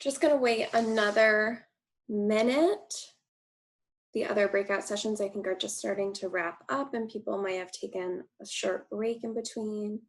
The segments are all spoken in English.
Just gonna wait another minute. The other breakout sessions I think are just starting to wrap up and people might have taken a short break in between.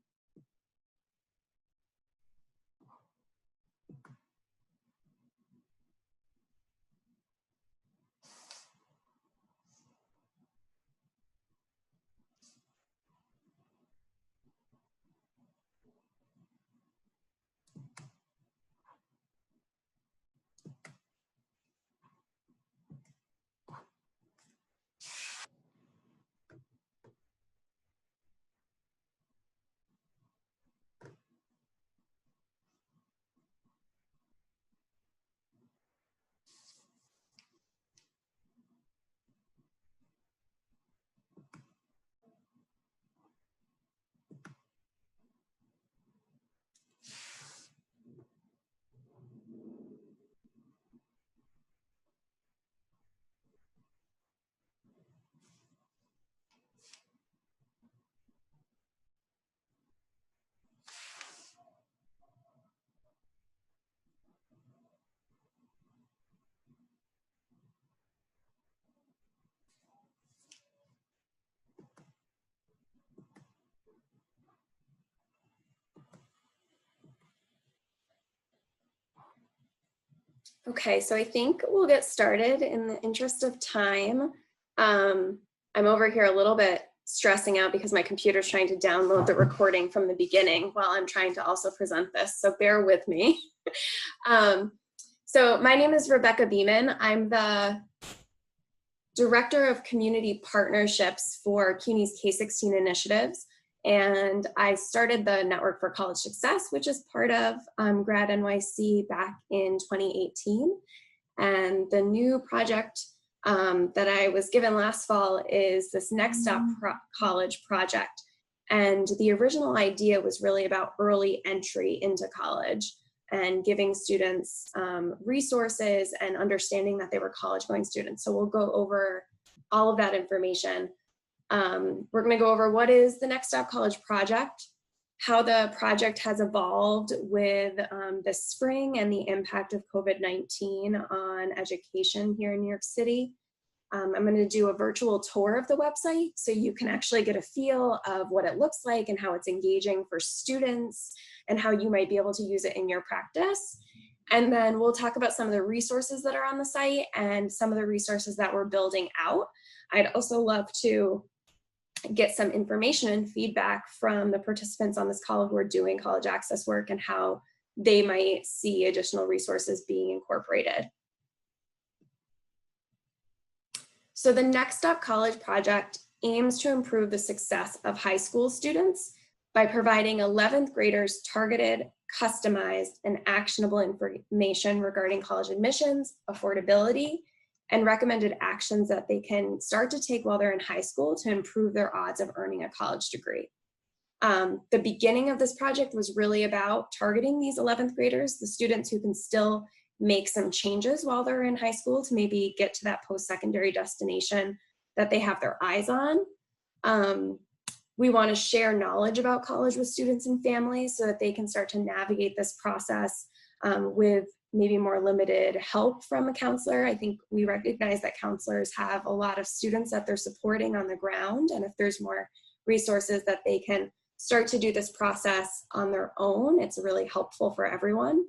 Okay, so I think we'll get started in the interest of time. I'm over here a little bit stressing out because my computer's trying to download the recording from the beginning while I'm trying to also present this, so bear with me. So my name is Rebecca Beeman. I'm the Director of Community Partnerships for CUNY's K-16 initiatives. And I started the Network for College Success, which is part of Grad NYC back in 2018. And the new project that I was given last fall is this Next Stop College project. And the original idea was really about early entry into college and giving students resources and understanding that they were college-going students. So we'll go over all of that information. We're gonna go over what is the Next Stop College project, how the project has evolved with the spring and the impact of COVID-19 on education here in New York City. I'm gonna do a virtual tour of the website so you can actually get a feel of what it looks like and how it's engaging for students and how you might be able to use it in your practice. And then we'll talk about some of the resources that are on the site and some of the resources that we're building out. I'd also love to get some information and feedback from the participants on this call who are doing college access work and how they might see additional resources being incorporated. So the Next Stop College project aims to improve the success of high school students by providing 11th graders targeted, customized, and actionable information regarding college admissions, affordability, and recommended actions that they can start to take while they're in high school to improve their odds of earning a college degree. The beginning of this project was really about targeting these 11th graders, the students who can still make some changes while they're in high school to maybe get to that post-secondary destination that they have their eyes on. We want to share knowledge about college with students and families so that they can start to navigate this process with maybe more limited help from a counselor. I think we recognize that counselors have a lot of students that they're supporting on the ground, and if there's more resources that they can start to do this process on their own, it's really helpful for everyone.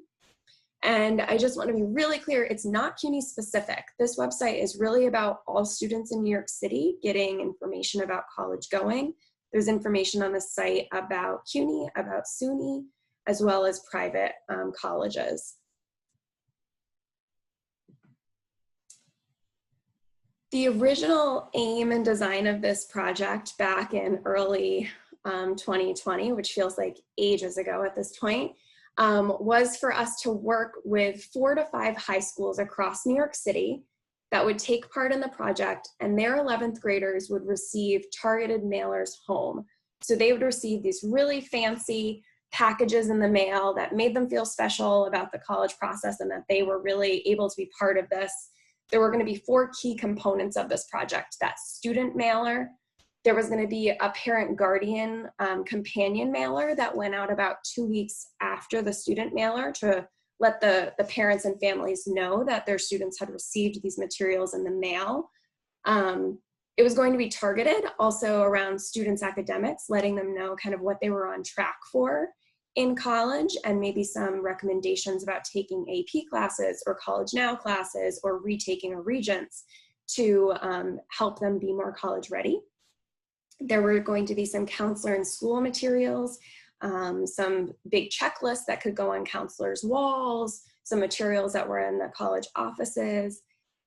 And I just want to be really clear, it's not CUNY specific. This website is really about all students in New York City getting information about college going. There's information on the site about CUNY, about SUNY, as well as private colleges. The original aim and design of this project back in early 2020, which feels like ages ago at this point, was for us to work with 4 to 5 high schools across New York City that would take part in the project, and their 11th graders would receive targeted mailers home. So they would receive these really fancy packages in the mail that made them feel special about the college process and that they were really able to be part of this. There were going to be 4 key components of this project: that student mailer, there was going to be a parent guardian companion mailer that went out about 2 weeks after the student mailer to let the parents and families know that their students had received these materials in the mail. It was going to be targeted also around students' academics, letting them know kind of what they were on track for in college, and maybe some recommendations about taking AP classes or College Now classes or retaking a Regents to help them be more college ready. There were going to be some counselor and school materials, some big checklists that could go on counselors' walls, some materials that were in the college offices.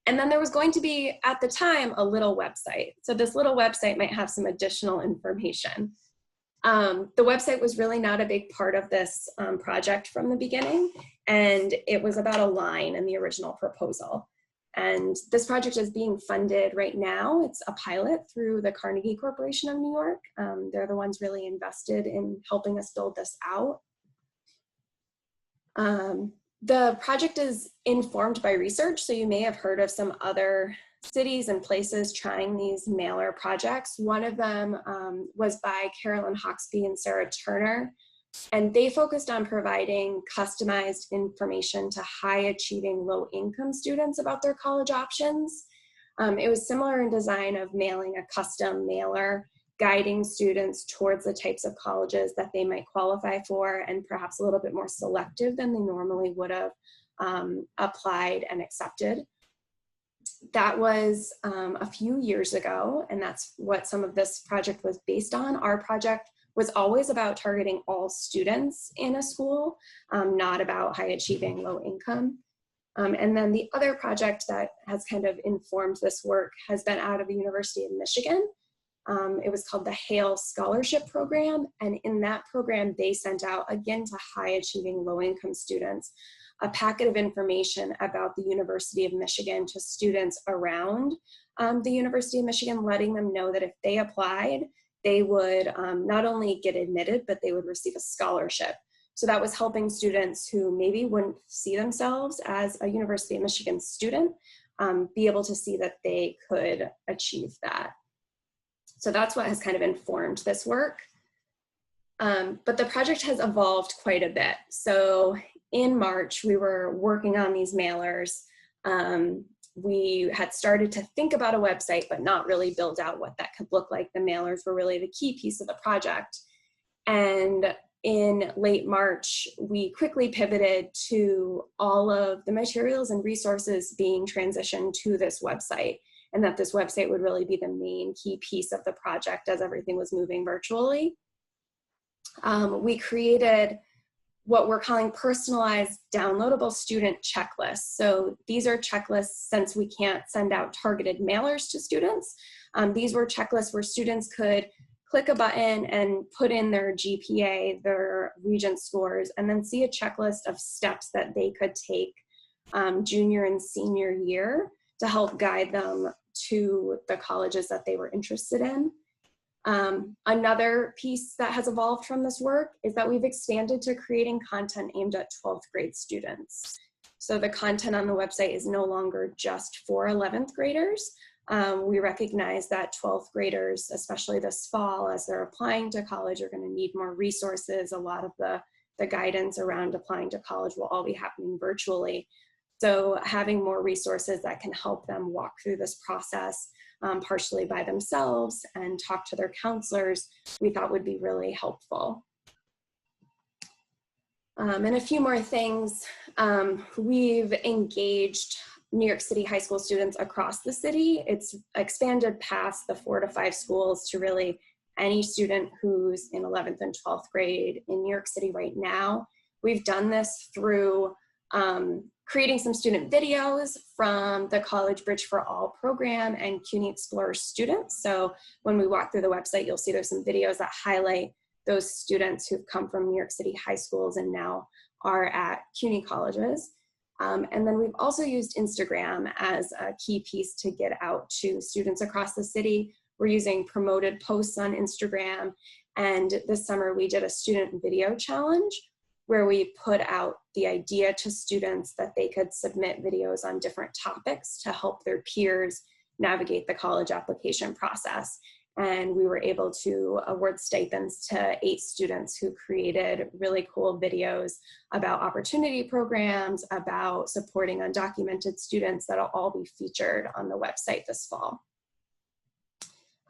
And then there was going to be, at the time, a little website. So this little website might have some additional information. The website was really not a big part of this project from the beginning, and it was about a line in the original proposal. And this project is being funded right now. It's a pilot through the Carnegie Corporation of New York. They're the ones really invested in helping us build this out. The project is informed by research, so you may have heard of some other cities and places trying these mailer projects. One of them was by Carolyn Hawksby and Sarah Turner, and they focused on providing customized information to high-achieving low-income students about their college options. It was similar in design of mailing a custom mailer, guiding students towards the types of colleges that they might qualify for, and perhaps a little bit more selective than they normally would have applied and accepted. That was a few years ago, and that's what some of this project was based on. Our project was always about targeting all students in a school, not about high achieving low income. And then the other project that has kind of informed this work has been out of the University of Michigan. It was called the Hale Scholarship Program, and in that program they sent out, again to high achieving low income students, a packet of information about the University of Michigan to students around the University of Michigan, letting them know that if they applied, they would not only get admitted, but they would receive a scholarship. So that was helping students who maybe wouldn't see themselves as a University of Michigan student be able to see that they could achieve that. So that's what has kind of informed this work. But the project has evolved quite a bit. So in March, we were working on these mailers. We had started to think about a website, but not really build out what that could look like. The mailers were really the key piece of the project. And in late March, we quickly pivoted to all of the materials and resources being transitioned to this website, and that this website would really be the main key piece of the project as everything was moving virtually. We created what we're calling personalized downloadable student checklists. So these are checklists, since we can't send out targeted mailers to students. These were checklists where students could click a button and put in their GPA, their Regent scores, and then see a checklist of steps that they could take junior and senior year to help guide them to the colleges that they were interested in. Another piece that has evolved from this work is that we've expanded to creating content aimed at 12th grade students. So the content on the website is no longer just for 11th graders. We recognize that 12th graders, especially this fall, as they're applying to college, are going to need more resources. A lot of the guidance around applying to college will all be happening virtually. So having more resources that can help them walk through this process partially by themselves and talk to their counselors, we thought would be really helpful. And a few more things. We've engaged New York City high school students across the city. It's expanded past the 4 to 5 schools to really any student who's in 11th and 12th grade in New York City right now. We've done this through creating some student videos from the College Bridge for All program and CUNY Explorer students. So when we walk through the website, you'll see there's some videos that highlight those students who've come from New York City high schools and now are at CUNY colleges. And then we've also used Instagram as a key piece to get out to students across the city. We're using promoted posts on Instagram. And this summer we did a student video challenge where we put out the idea to students that they could submit videos on different topics to help their peers navigate the college application process. and we were able to award stipends to 8 students who created really cool videos about opportunity programs, about supporting undocumented students that'll all be featured on the website this fall.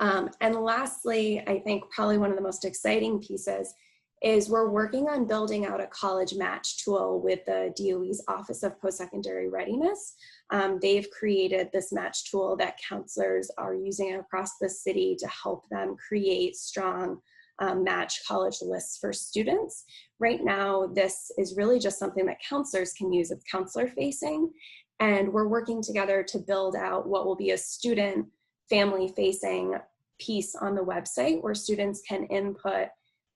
And lastly, I think probably one of the most exciting pieces is we're working on building out a college match tool with the DOE's Office of Post-Secondary Readiness. They've created this match tool that counselors are using across the city to help them create strong match college lists for students. Right now, this is really just something that counselors can use. It's counselor facing, and we're working together to build out what will be a student family facing piece on the website where students can input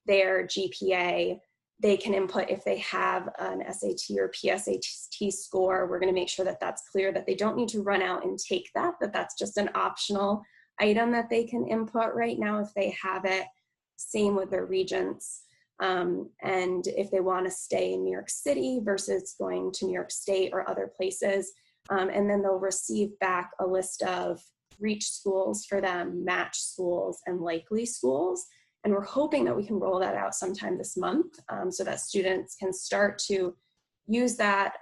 their GPA. They can input if they have an SAT or PSAT score. We're going to make sure that that's clear, that they don't need to run out and take that, that that's just an optional item that they can input right now if they have it. Same with their regents. And if they want to stay in New York City versus going to New York State or other places. And then they'll receive back a list of reach schools for them, match schools, and likely schools. And we're hoping that we can roll that out sometime this month so that students can start to use that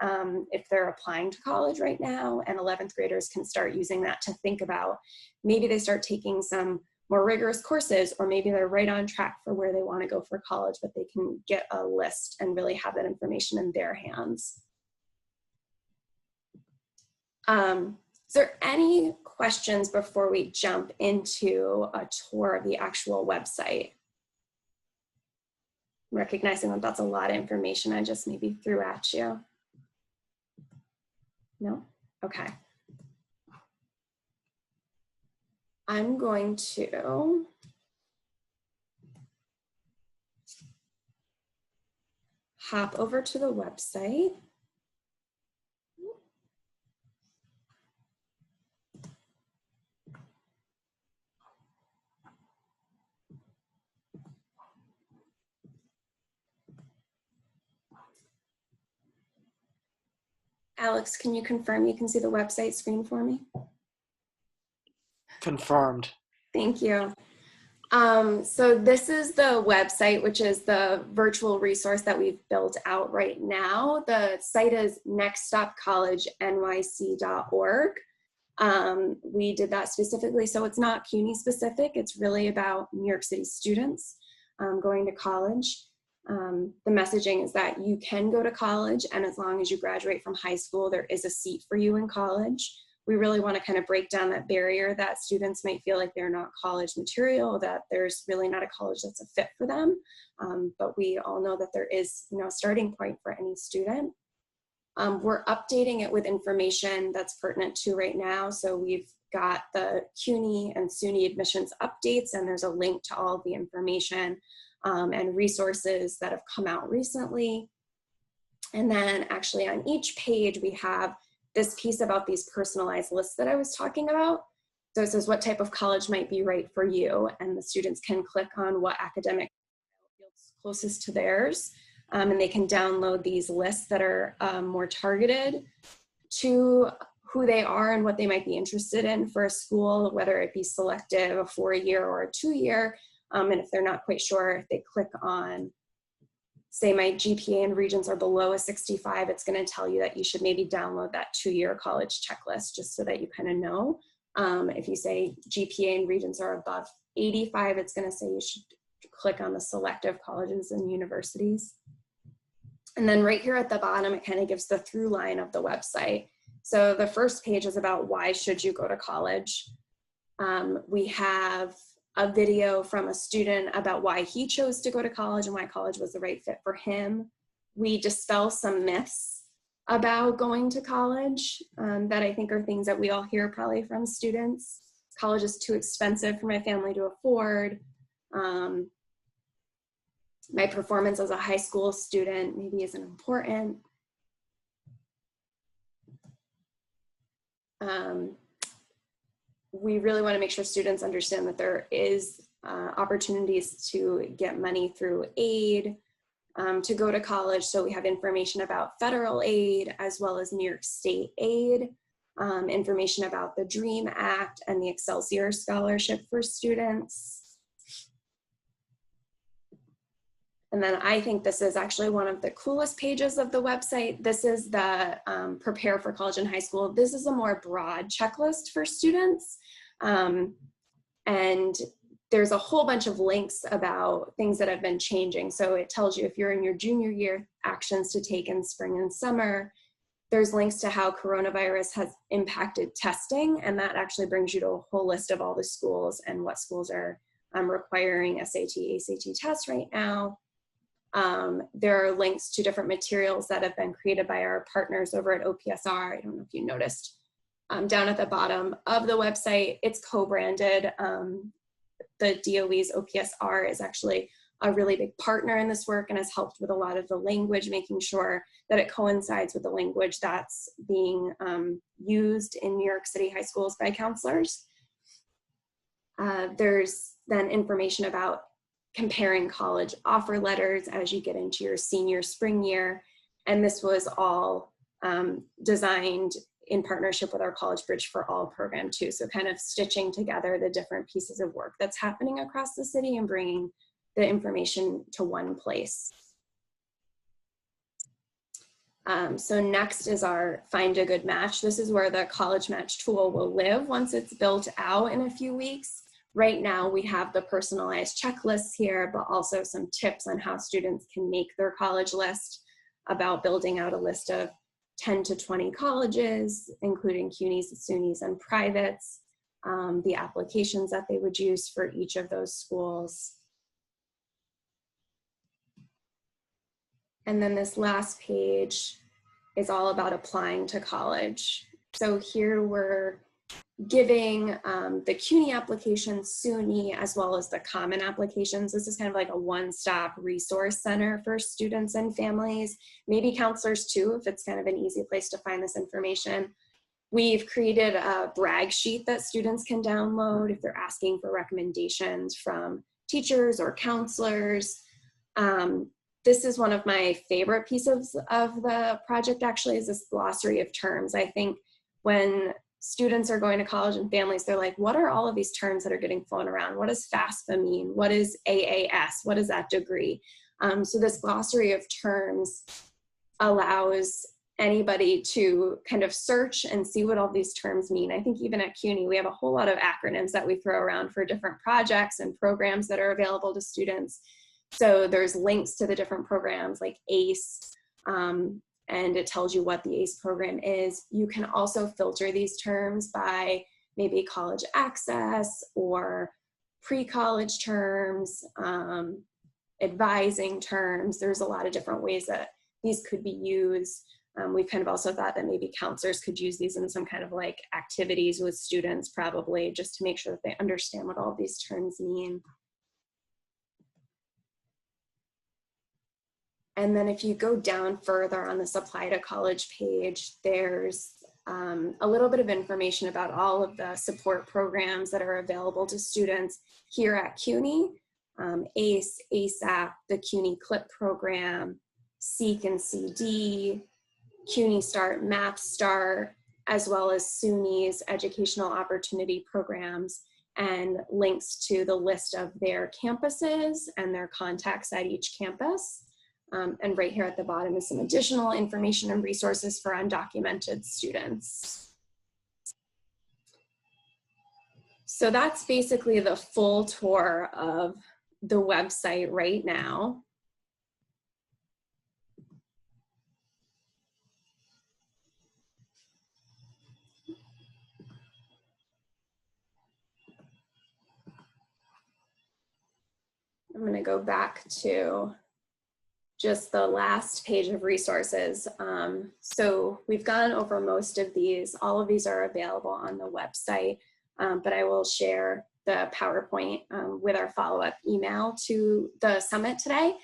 if they're applying to college right now, and 11th graders can start using that to think about maybe they start taking some more rigorous courses, or maybe they're right on track for where they want to go for college, but they can get a list and really have that information in their hands. Is there any questions before we jump into a tour of the actual website? Recognizing that that's a lot of information I just maybe threw at you. No? Okay. I'm going to hop over to the website. Alex, can you confirm you can see the website screen for me? Confirmed. Thank you. So this is the website, which is the virtual resource that we've built out right now. The site is nextstopcollegegyc.org. We did that specifically, so it's not CUNY specific. It's really about New York City students going to college. The messaging is that you can go to college, and as long as you graduate from high school, there is a seat for you in college. We really want to kind of break down that barrier that students might feel like they're not college material, that there's really not a college that's a fit for them. But we all know that there is, a starting point for any student. We're updating it with information that's pertinent to right now. So we've got the CUNY and SUNY admissions updates, and there's a link to all of the information and resources that have come out recently. And then actually on each page, we have this piece about these personalized lists that I was talking about. So it says what type of college might be right for you, and the students can click on what academic fields closest to theirs, and they can download these lists that are more targeted to who they are and what they might be interested in for a school, whether it be selective, a 4-year or a 2-year. And if they're not quite sure, if they click on, say my GPA and Regents are below a 65, it's going to tell you that you should maybe download that 2-year college checklist just so that you kind of know. If you say GPA and Regents are above 85, it's going to say you should click on the selective colleges and universities. And then right here at the bottom, it kind of gives the through line of the website. So the first page is about why should you go to college. We have a video from a student about why he chose to go to college and why college was the right fit for him. We dispel some myths about going to college that I think are things that we all hear probably from students. College is too expensive for my family to afford. My performance as a high school student maybe isn't important. We really want to make sure students understand that there is opportunities to get money through aid to go to college. So we have information about federal aid as well as New York State aid. information about the DREAM Act and the Excelsior Scholarship for students. And then I think this is actually one of the coolest pages of the website. This is the Prepare for College and High School. This is a more broad checklist for students. And there's a whole bunch of links about things that have been changing. So it tells you if you're in your junior year, actions to take in spring and summer. There's links to how coronavirus has impacted testing, and that actually brings you to a whole list of all the schools and what schools are requiring SAT, ACT tests right now. There are links to different materials that have been created by our partners over at OPSR. I don't know if you noticed down at the bottom of the website, it's co-branded. The DOE's OPSR is actually a really big partner in this work and has helped with a lot of the language, making sure that it coincides with the language that's being used in New York City high schools by counselors. There's then information about comparing college offer letters as you get into your senior spring year. And this was all designed in partnership with our College Bridge for All program too. So kind of stitching together the different pieces of work that's happening across the city and bringing the information to one place. So next is our Find a Good Match. This is where the College Match tool will live once it's built out in a few weeks. Right now we have the personalized checklists here, but also some tips on how students can make their college list, about building out a list of 10 to 20 colleges, including CUNYs, SUNYs, and privates, the applications that they would use for each of those schools. And then this last page is all about applying to college. So here we're giving the CUNY application, SUNY, as well as the common applications. This is kind of like a one-stop resource center for students and families, maybe counselors too, if it's kind of an easy place to find this information. We've created a brag sheet that students can download if they're asking for recommendations from teachers or counselors. This is one of my favorite pieces of the project, actually, is this glossary of terms. I think when students are going to college and families, they're like, what are all of these terms that are getting flown around? What does FAFSA mean? What is AAS? What is that degree? So this glossary of terms allows anybody to kind of search and see what all these terms mean. I think even at CUNY, we have a whole lot of acronyms that we throw around for different projects and programs that are available to students. So there's links to the different programs like ACE, and it tells you what the ACE program is. You can also filter these terms by maybe college access or pre-college terms, advising terms. There's a lot of different ways that these could be used. We've kind of also thought that maybe counselors could use these in some kind of like activities with students, probably, just to make sure that they understand what all these terms mean. And then if you go down further on this Apply to College page, there's a little bit of information about all of the support programs that are available to students here at CUNY. ACE, ASAP, the CUNY CLIP program, SEEK and CD, CUNY START, MAP START, as well as SUNY's educational opportunity programs, and links to the list of their campuses and their contacts at each campus. And right here at the bottom is some additional information and resources for undocumented students. So that's basically the full tour of the website right now. I'm going to go back to just the last page of resources. So we've gone over most of these. All of these are available on the website, but I will share the PowerPoint with our follow-up email to the summit today.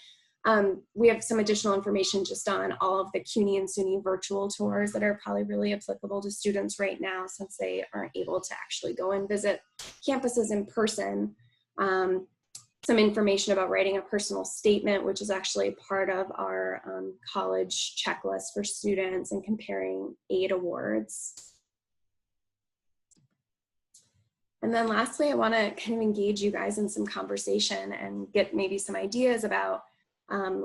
We have some additional information just on all of the CUNY and SUNY virtual tours that are probably really applicable to students right now, since they aren't able to actually go and visit campuses in person. Some information about writing a personal statement, which is actually part of our college checklist for students, and comparing aid awards. And then lastly, I want to kind of engage you guys in some conversation and get maybe some ideas about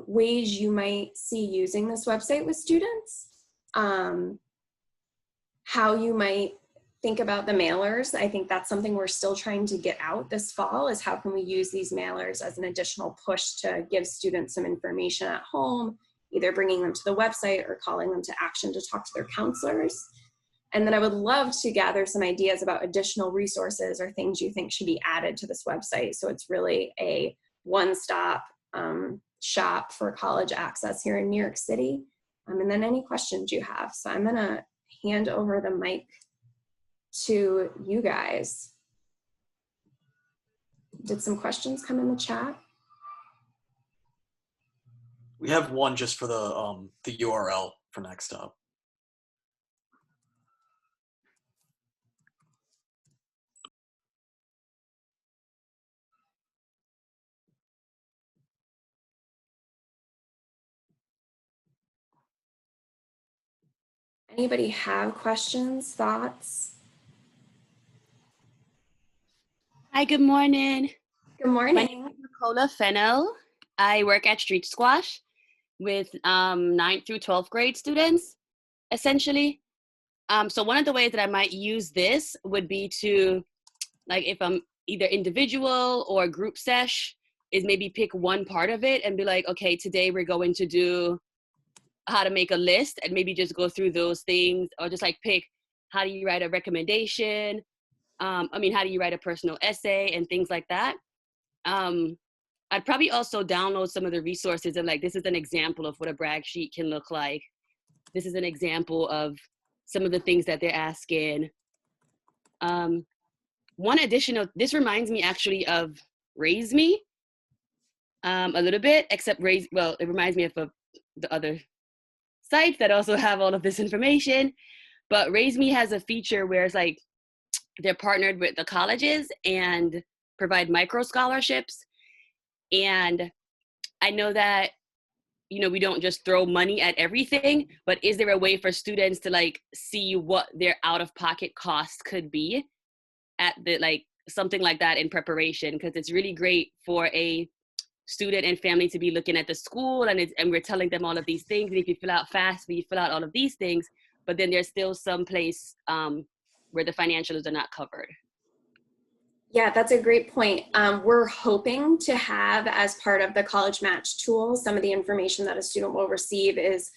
ways you might see using this website with students, how you might think about the mailers. I think that's something we're still trying to get out this fall, is how can we use these mailers as an additional push to give students some information at home, either bringing them to the website or calling them to action to talk to their counselors. And then I would love to gather some ideas about additional resources or things you think should be added to this website, so it's really a one-stop shop for college access here in New York City. And then any questions you have. So I'm gonna hand over the mic to you guys. Did some questions come in the chat? We have one just for the URL for next up. Anybody have questions, thoughts? Hi, good morning. Good morning. My name is Nicola Fennell. I work at Street Squash with 9th through 12th grade students, essentially. So one of the ways that I might use this would be to, like, if I'm either individual or group sesh, is maybe pick one part of it and be like, okay, today we're going to do how to make a list, and maybe just go through those things, or just like pick how do you write a recommendation, how do you write a personal essay and things like that. I'd probably also download some of the resources and like, this is an example of what a brag sheet can look like. This is an example of some of the things that they're asking. One additional, this reminds me actually of Raise Me a little bit, except it reminds me of the other sites that also have all of this information. But Raise Me has a feature where it's like, they're partnered with the colleges and provide micro scholarships. And I know that, we don't just throw money at everything, but is there a way for students to like see what their out-of-pocket costs could be at the, like, something like that in preparation? Because it's really great for a student and family to be looking at the school, and we're telling them all of these things. And if you fill out FAFSA, you fill out all of these things, but then there's still some place where the financials are not covered. Yeah, that's a great point. We're hoping to have, as part of the College Match tool, some of the information that a student will receive is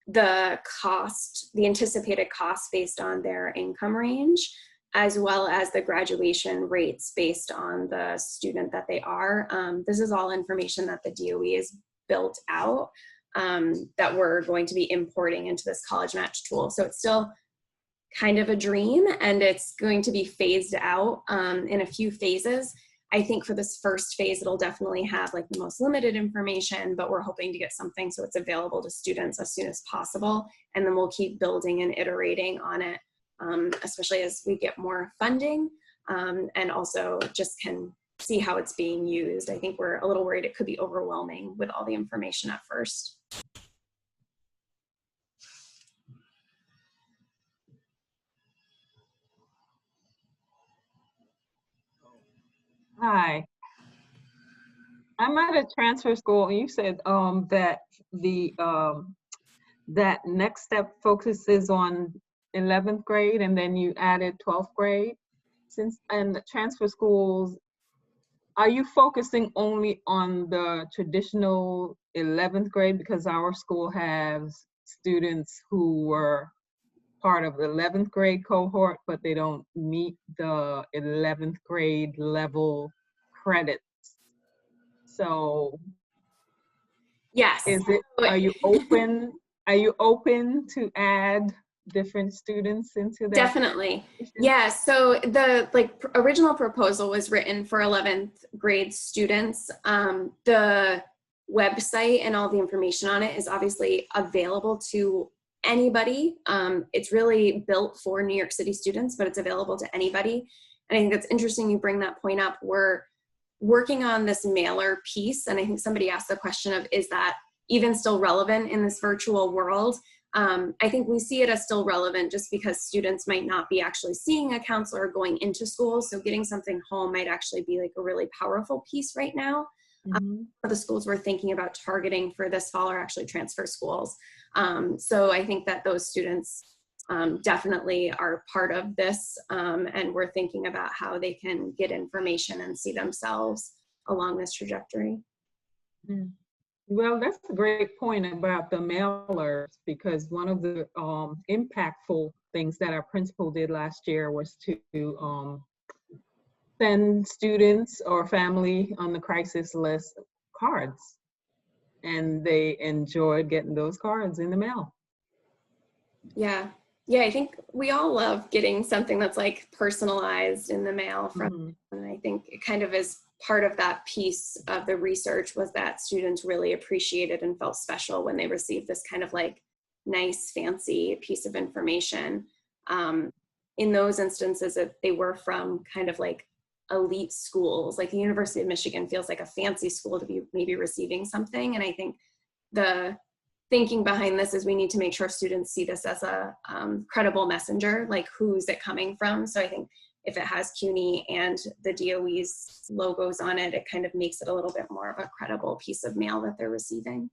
the cost, the anticipated cost based on their income range, as well as the graduation rates based on the student that they are. This is all information that the DOE has built out that we're going to be importing into this College Match tool. So it's still kind of a dream, and it's going to be phased out in a few phases. I think for this first phase, it'll definitely have like the most limited information, but we're hoping to get something so it's available to students as soon as possible. And then we'll keep building and iterating on it, especially as we get more funding, and also just can see how it's being used. I think we're a little worried it could be overwhelming with all the information at first. Hi, I'm at a transfer school, and you said that the that next step focuses on 11th grade, and then you added 12th grade. And the transfer schools, are you focusing only on the traditional 11th grade? Because our school has students who were part of the 11th grade cohort, but they don't meet the 11th grade level credits. So yes, are you open to add different students into that? Definitely. Yeah, so the original proposal was written for 11th grade students. The website and all the information on it is obviously available to anybody. It's really built for New York City students, but it's available to anybody. And I think it's interesting you bring that point up. We're working on this mailer piece, and I think somebody asked the question of, is that even still relevant in this virtual world? I think we see it as still relevant just because students might not be actually seeing a counselor going into school. So getting something home might actually be like a really powerful piece right now. The schools we're thinking about targeting for this fall are actually transfer schools. So I think that those students definitely are part of this, and we're thinking about how they can get information and see themselves along this trajectory. Well, that's a great point about the mailers, because one of the impactful things that our principal did last year was to send students or family on the crisis list cards, and they enjoyed getting those cards in the mail. Yeah, I think we all love getting something that's like personalized in the mail from, and I think it kind of is part of that piece of the research was that students really appreciated and felt special when they received this kind of like nice, fancy piece of information. In those instances, that they were from kind of like elite schools, like the University of Michigan feels like a fancy school to be maybe receiving something. And I think the thinking behind this is we need to make sure students see this as a credible messenger, like who's it coming from? So I think if it has CUNY and the DOE's logos on it, it kind of makes it a little bit more of a credible piece of mail that they're receiving.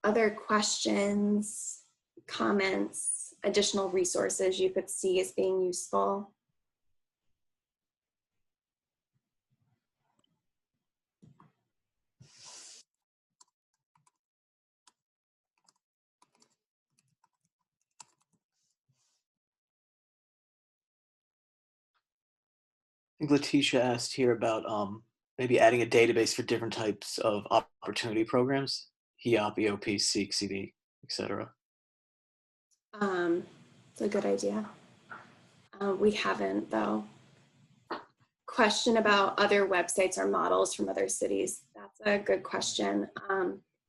Other questions, comments, additional resources you could see as being useful? I think Letitia asked here about maybe adding a database for different types of opportunity programs, HEOP, EOP, SEEK, CD, etc. It's a good idea. We haven't, though. Question about other websites or models from other cities. That's a good question.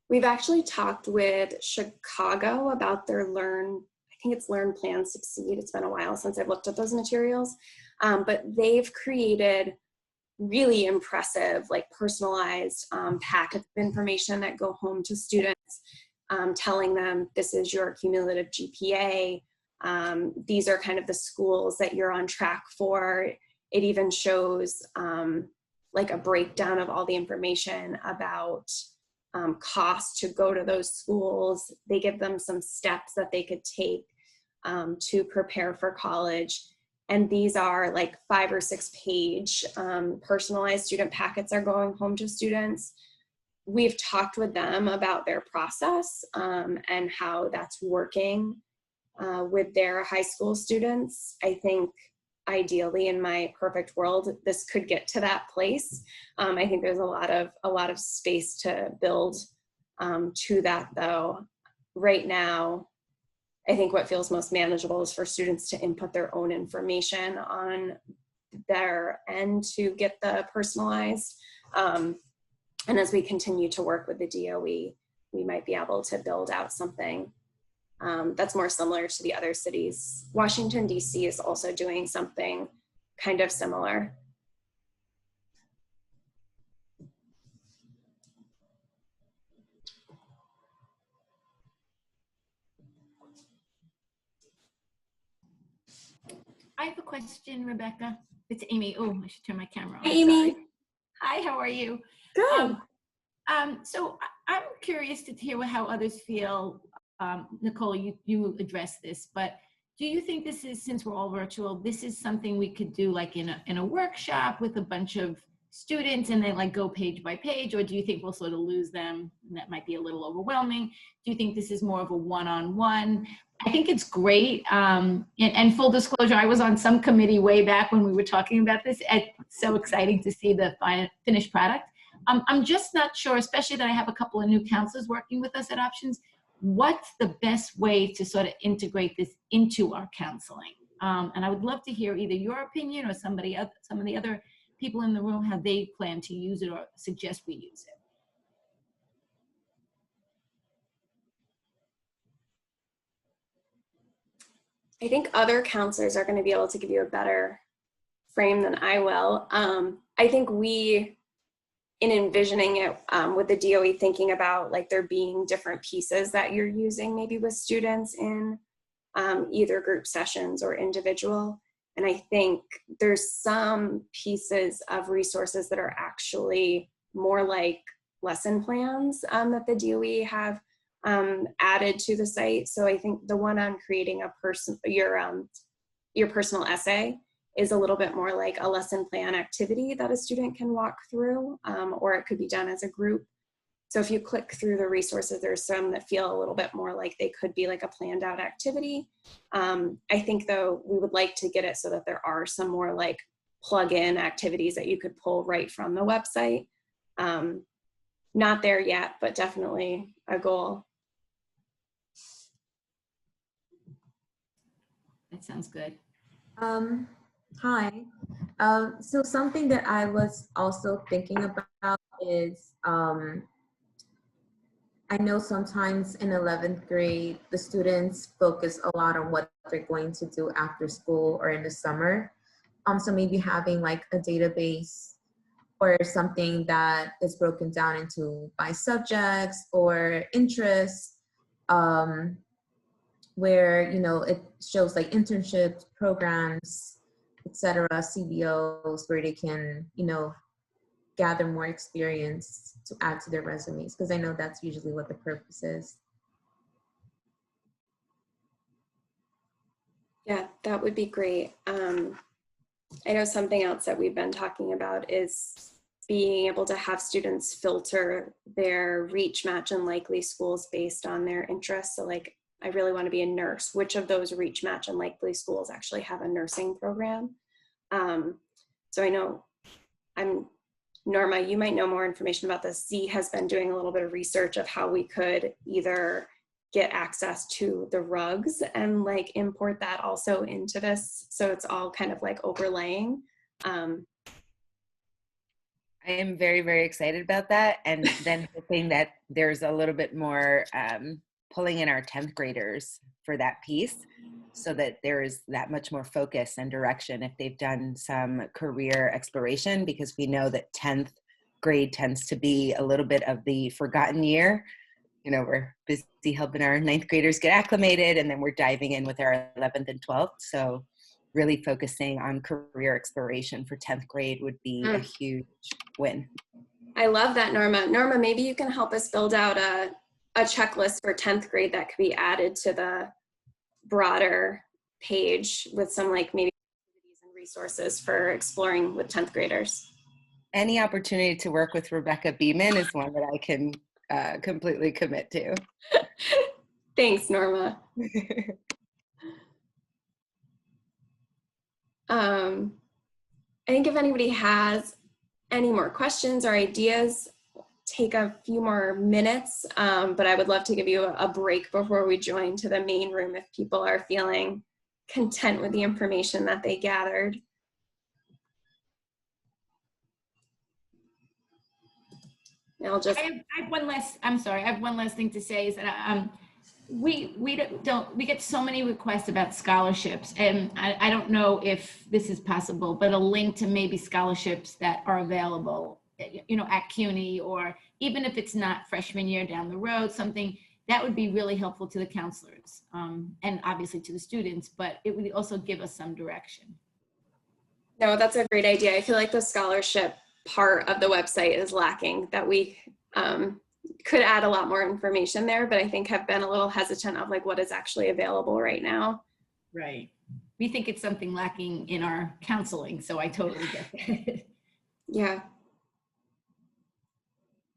We've actually talked with Chicago about their I think it's Learn, Plan, Succeed. It's been a while since I've looked at those materials, but they've created really impressive, like personalized packets of information that go home to students, telling them this is your cumulative GPA. These are kind of the schools that you're on track for. It even shows like a breakdown of all the information about cost to go to those schools. They give them some steps that they could take to prepare for college. And these are like 5 or 6 page personalized student packets are going home to students. We've talked with them about their process and how that's working with their high school students. I think ideally, in my perfect world, this could get to that place. I think there's a lot of space to build to that, though. Right now, I think what feels most manageable is for students to input their own information on their end to get the personalized. And as we continue to work with the DOE, we might be able to build out something that's more similar to the other cities. Washington, DC is also doing something kind of similar. I have a question, Rebecca. It's Amy. Oh, I should turn my camera on. Hey, Amy. Sorry. Hi, how are you? Good. So I'm curious to hear how others feel. Nicole, you addressed this, but do you think this is, since we're all virtual, this is something we could do like in a workshop with a bunch of students and then like go page by page, or do you think we'll sort of lose them and that might be a little overwhelming? Do you think this is more of a one-on-one? I think it's great. And full disclosure, I was on some committee way back when we were talking about this. It's so exciting to see the finished product. I'm just not sure, especially that I have a couple of new counselors working with us at Options, what's the best way to sort of integrate this into our counseling? And I would love to hear either your opinion or some of the other people in the room, how they plan to use it or suggest we use it. I think other counselors are going to be able to give you a better frame than I will. I think we, in envisioning it with the DOE, thinking about like there being different pieces that you're using maybe with students in either group sessions or individual. And I think there's some pieces of resources that are actually more like lesson plans that the DOE have added to the site. So I think the one on creating your personal essay is a little bit more like a lesson plan activity that a student can walk through, or it could be done as a group. So if you click through the resources, there's some that feel a little bit more like they could be like a planned out activity. I think though, we would like to get it so that there are some more like plug-in activities that you could pull right from the website. Not there yet, but definitely a goal. That sounds good. Hi. So something that I was also thinking about is, I know sometimes in 11th grade, the students focus a lot on what they're going to do after school or in the summer. So maybe having like a database or something that is broken down into by subjects or interests, where, you know, it shows like internships, programs, etc., CBOs, where they can, you know, gather more experience to add to their resumes, because I know that's usually what the purpose is. Yeah, that would be great. I know something else that we've been talking about is being able to have students filter their reach, match, and likely schools based on their interests. So like, I really want to be a nurse. Which of those reach, match, and likely schools actually have a nursing program? So I know Norma, you might know more information about this. Z has been doing a little bit of research of how we could either get access to the rugs and like import that also into this. So it's all kind of like overlaying. I am very, very excited about that. And then hoping that there's a little bit more pulling in our 10th graders for that piece, so that there is that much more focus and direction if they've done some career exploration, because we know that 10th grade tends to be a little bit of the forgotten year. You know, we're busy helping our 9th graders get acclimated, and then we're diving in with our 11th and 12th. So really focusing on career exploration for 10th grade would be a huge win. I love that, Norma. Norma, maybe you can help us build out a checklist for 10th grade that could be added to the broader page with some like maybe activities and resources for exploring with 10th graders. Any opportunity to work with Rebecca Beeman is one that I can completely commit to. Thanks, Norma. I think if anybody has any more questions or ideas, take a few more minutes, but I would love to give you a break before we join to the main room if people are feeling content with the information that they gathered. I'll just. I have one last. I'm sorry. I have one last thing to say is that we get so many requests about scholarships, and I don't know if this is possible, but a link to maybe scholarships that are available, you know, at CUNY, or even if it's not freshman year down the road, something that would be really helpful to the counselors, and obviously to the students, but it would also give us some direction. No, that's a great idea. I feel like the scholarship part of the website is lacking, that we could add a lot more information there, but I think have been a little hesitant of like what is actually available right now. Right. We think it's something lacking in our counseling, so I totally get that. Yeah.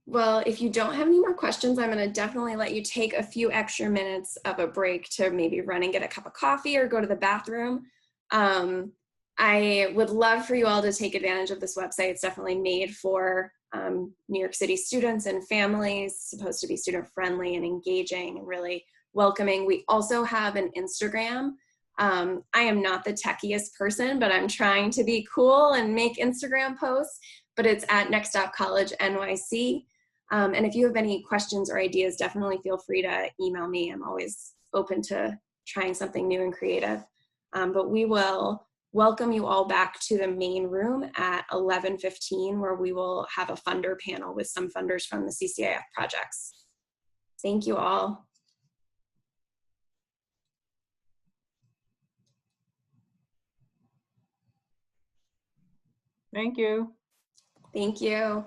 Well, if you don't have any more questions, I'm going to definitely let you take a few extra minutes of a break to maybe run and get a cup of coffee or go to the bathroom. I would love for you all to take advantage of this website. It's definitely made for New York City students and families, supposed to be student friendly and engaging and really welcoming. We also have an Instagram. I am not the techiest person, but I'm trying to be cool and make Instagram posts, but it's at Next Stop College NYC. And if you have any questions or ideas, definitely feel free to email me. I'm always open to trying something new and creative. But we will welcome you all back to the main room at 11:15, where we will have a funder panel with some funders from the CCIF projects. Thank you all. Thank you. Thank you.